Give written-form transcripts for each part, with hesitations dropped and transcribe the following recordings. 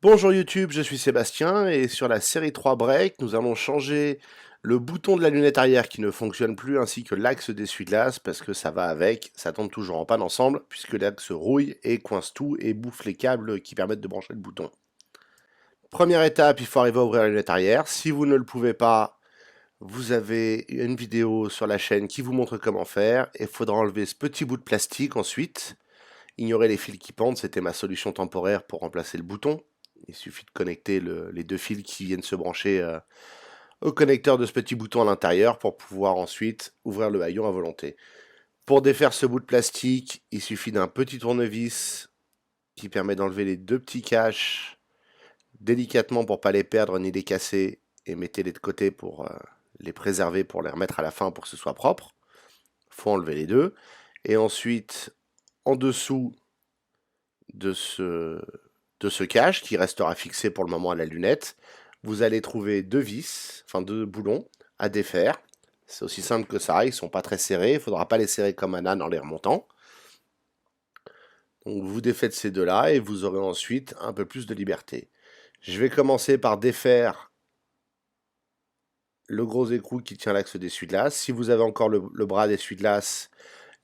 Bonjour YouTube, je suis Sébastien et sur la série 3 Break, nous allons changer le bouton de la lunette arrière qui ne fonctionne plus ainsi que l'axe d'essuie-glace parce que ça va avec, ça tombe toujours en panne ensemble puisque l'axe rouille et coince tout et bouffe les câbles qui permettent de brancher le bouton. Première étape, il faut arriver à ouvrir la lunette arrière. Si vous ne le pouvez pas, vous avez une vidéo sur la chaîne qui vous montre comment faire et il faudra enlever ce petit bout de plastique ensuite. Ignorer les fils qui pendent, c'était ma solution temporaire pour remplacer le bouton. Il suffit de connecter les deux fils qui viennent se brancher au connecteur de ce petit bouton à l'intérieur pour pouvoir ensuite ouvrir le haillon à volonté. Pour défaire ce bout de plastique, il suffit d'un petit tournevis qui permet d'enlever les deux petits caches délicatement pour ne pas les perdre ni les casser et mettez-les de côté pour les préserver, pour les remettre à la fin pour que ce soit propre. Il faut enlever les deux. Et ensuite, en dessous de ce cache qui restera fixé pour le moment à la lunette, vous allez trouver deux vis, enfin deux boulons à défaire. C'est aussi simple que ça, ils ne sont pas très serrés, il ne faudra pas les serrer comme un âne en les remontant. Donc vous défaites ces deux-là et vous aurez ensuite un peu plus de liberté. Je vais commencer par défaire le gros écrou qui tient l'axe d'essuie-glace. Si vous avez encore le bras d'essuie-glace,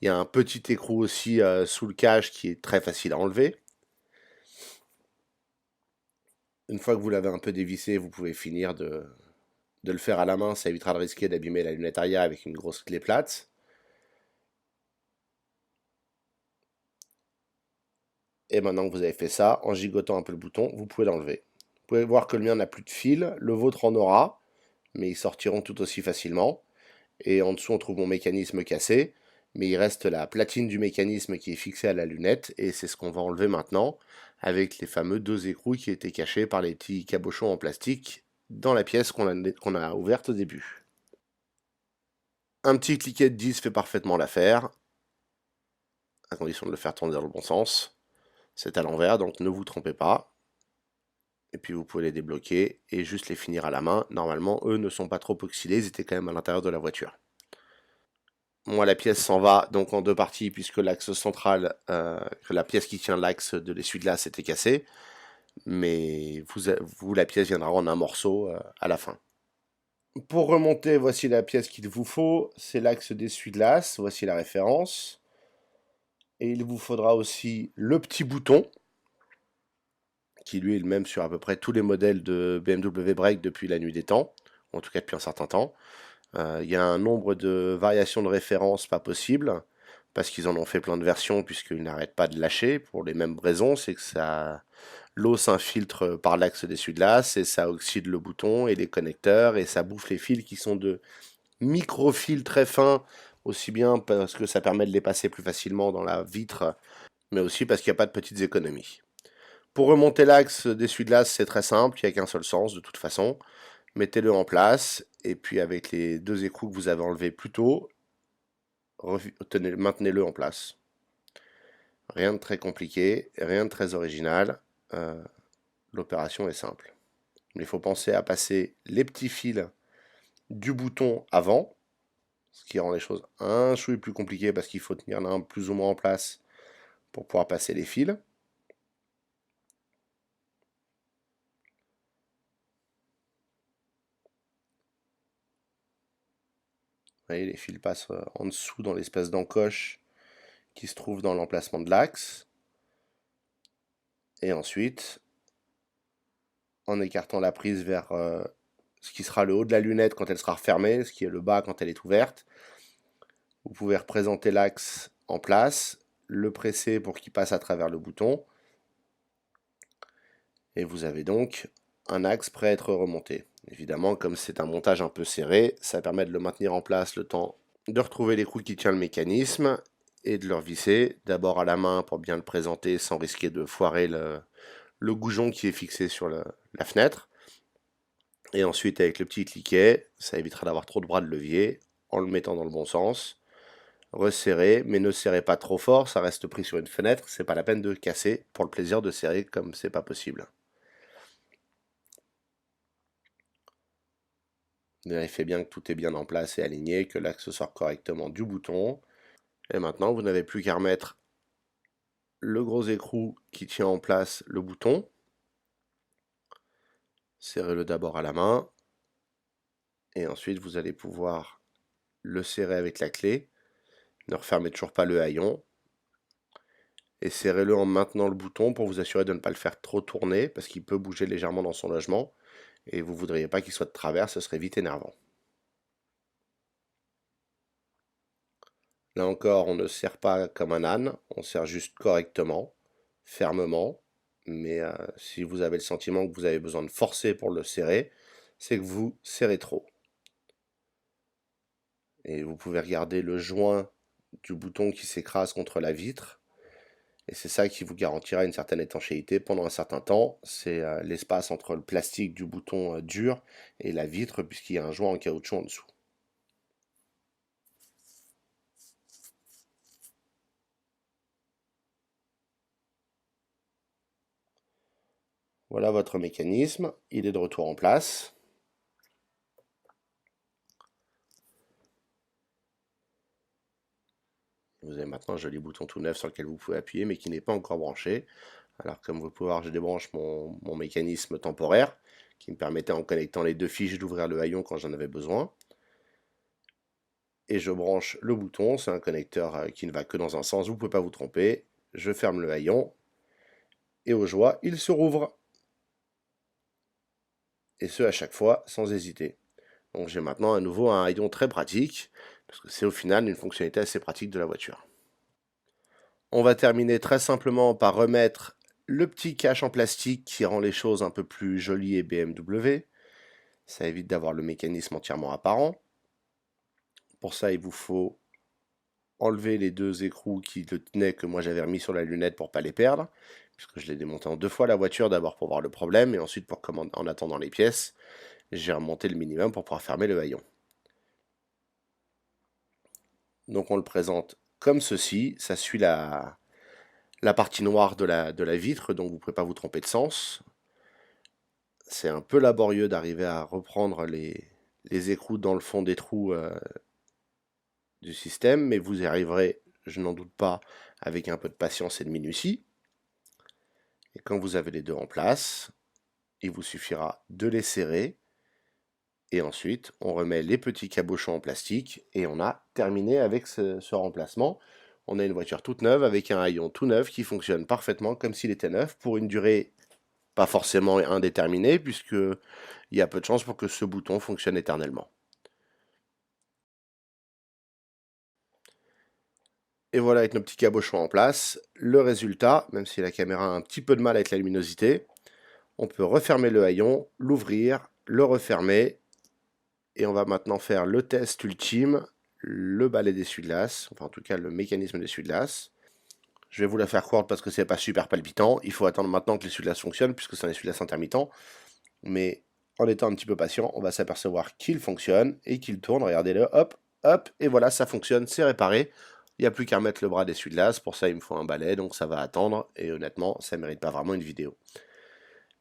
il y a un petit écrou aussi sous le cache qui est très facile à enlever. Une fois que vous l'avez un peu dévissé, vous pouvez finir de le faire à la main, ça évitera de risquer d'abîmer la lunette arrière avec une grosse clé plate. Et maintenant que vous avez fait ça, en gigotant un peu le bouton, vous pouvez l'enlever. Vous pouvez voir que le mien n'a plus de fil, le vôtre en aura, mais ils sortiront tout aussi facilement. Et en dessous, on trouve mon mécanisme cassé, mais il reste la platine du mécanisme qui est fixée à la lunette, et c'est ce qu'on va enlever maintenant, avec les fameux deux écrous qui étaient cachés par les petits cabochons en plastique dans la pièce qu'on a ouverte au début. Un petit cliquet de 10 fait parfaitement l'affaire, à condition de le faire tourner dans le bon sens. C'est à l'envers, donc ne vous trompez pas. Et puis vous pouvez les débloquer et juste les finir à la main. Normalement, eux ne sont pas trop oxydés, ils étaient quand même à l'intérieur de la voiture. Moi, la pièce s'en va donc en deux parties puisque l'axe central, que la pièce qui tient l'axe de l'essuie-glace était cassée. Mais vous, la pièce viendra en un morceau à la fin. Pour remonter, voici la pièce qu'il vous faut. C'est l'axe d'essuie-glace. Voici la référence. Et il vous faudra aussi le petit bouton, qui lui est le même sur à peu près tous les modèles de BMW Break depuis la nuit des temps, en tout cas depuis un certain temps. Il y a un nombre de variations de référence pas possible, parce qu'ils en ont fait plein de versions, puisqu'ils n'arrêtent pas de lâcher, pour les mêmes raisons, c'est que l'eau s'infiltre par l'axe d'essuie-glace, et ça oxyde le bouton et les connecteurs, et ça bouffe les fils qui sont de micro-fils très fins, aussi bien parce que ça permet de les passer plus facilement dans la vitre, mais aussi parce qu'il n'y a pas de petites économies. Pour remonter l'axe d'essuie-glace, c'est très simple, il n'y a qu'un seul sens de toute façon. Mettez-le en place, et puis avec les deux écrous que vous avez enlevés plus tôt, maintenez-le en place. Rien de très compliqué, rien de très original. L'opération est simple. Mais il faut penser à passer les petits fils du bouton avant, ce qui rend les choses un chouï plus compliquées parce qu'il faut tenir l'un plus ou moins en place pour pouvoir passer les fils. Vous voyez, les fils passent en dessous dans l'espèce d'encoche qui se trouve dans l'emplacement de l'axe. Et ensuite, en écartant la prise vers ce qui sera le haut de la lunette quand elle sera refermée, ce qui est le bas quand elle est ouverte, vous pouvez représenter l'axe en place, le presser pour qu'il passe à travers le bouton, et vous avez donc un axe prêt à être remonté. Évidemment, comme c'est un montage un peu serré, ça permet de le maintenir en place le temps de retrouver l'écrou qui tient le mécanisme et de le revisser, d'abord à la main pour bien le présenter sans risquer de foirer le goujon qui est fixé sur la fenêtre. Et ensuite avec le petit cliquet, ça évitera d'avoir trop de bras de levier en le mettant dans le bon sens. Resserrer, mais ne serrez pas trop fort, ça reste pris sur une fenêtre, c'est pas la peine de casser pour le plaisir de serrer comme c'est pas possible. Vérifiez bien que tout est bien en place et aligné, que l'axe sort correctement du bouton. Et maintenant, vous n'avez plus qu'à remettre le gros écrou qui tient en place le bouton. Serrez-le d'abord à la main. Et ensuite, vous allez pouvoir le serrer avec la clé. Ne refermez toujours pas le haillon. Et serrez-le en maintenant le bouton pour vous assurer de ne pas le faire trop tourner, parce qu'il peut bouger légèrement dans son logement. Et vous ne voudriez pas qu'il soit de travers, ce serait vite énervant. Là encore, on ne serre pas comme un âne, on serre juste correctement, fermement. Mais si vous avez le sentiment que vous avez besoin de forcer pour le serrer, c'est que vous serrez trop. Et vous pouvez regarder le joint du bouton qui s'écrase contre la vitre. Et c'est ça qui vous garantira une certaine étanchéité pendant un certain temps. C'est l'espace entre le plastique du bouton dur et la vitre, puisqu'il y a un joint en caoutchouc en dessous. Voilà votre mécanisme, il est de retour en place. Vous avez maintenant un joli bouton tout neuf sur lequel vous pouvez appuyer, mais qui n'est pas encore branché. Alors comme vous pouvez voir, je débranche mon mécanisme temporaire, qui me permettait en connectant les deux fiches d'ouvrir le haillon quand j'en avais besoin. Et je branche le bouton, c'est un connecteur qui ne va que dans un sens, vous ne pouvez pas vous tromper. Je ferme le haillon, et aux joies, il se rouvre. Et ce à chaque fois, sans hésiter. Donc j'ai maintenant à nouveau un haillon très pratique, parce que c'est au final une fonctionnalité assez pratique de la voiture. On va terminer très simplement par remettre le petit cache en plastique qui rend les choses un peu plus jolies et BMW. Ça évite d'avoir le mécanisme entièrement apparent. Pour ça, il vous faut enlever les deux écrous qui le tenaient que moi j'avais remis sur la lunette pour ne pas les perdre, puisque je l'ai démonté en deux fois la voiture, d'abord pour voir le problème, et ensuite pour en attendant les pièces, j'ai remonté le minimum pour pouvoir fermer le haillon. Donc on le présente comme ceci, ça suit la partie noire de la vitre, donc vous ne pouvez pas vous tromper de sens. C'est un peu laborieux d'arriver à reprendre les écrous dans le fond des trous du système, mais vous y arriverez, je n'en doute pas, avec un peu de patience et de minutie. Et quand vous avez les deux en place, il vous suffira de les serrer, et ensuite on remet les petits cabochons en plastique, et on a terminé avec ce remplacement. On a une voiture toute neuve avec un haillon tout neuf qui fonctionne parfaitement comme s'il était neuf, pour une durée pas forcément indéterminée, puisqu'il y a peu de chances pour que ce bouton fonctionne éternellement. Et voilà, avec nos petits cabochons en place, le résultat, même si la caméra a un petit peu de mal avec la luminosité, on peut refermer le haillon, l'ouvrir, le refermer, et on va maintenant faire le test ultime, le balai d'essuie-glace, enfin en tout cas le mécanisme d'essuie-glace. Je vais vous la faire courte parce que c'est pas super palpitant, il faut attendre maintenant que l'essuie-glace fonctionne, puisque c'est un essuie-glace intermittent, mais en étant un petit peu patient, on va s'apercevoir qu'il fonctionne, et qu'il tourne, regardez-le, hop, hop, et voilà, ça fonctionne, c'est réparé. Il n'y a plus qu'à remettre le bras d'essuie-glace, pour ça il me faut un balai, donc ça va attendre, et honnêtement, ça ne mérite pas vraiment une vidéo.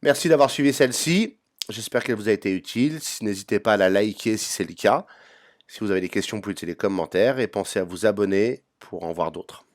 Merci d'avoir suivi celle-ci, j'espère qu'elle vous a été utile, n'hésitez pas à la liker si c'est le cas. Si vous avez des questions, vous pouvez utiliser les commentaires, et pensez à vous abonner pour en voir d'autres.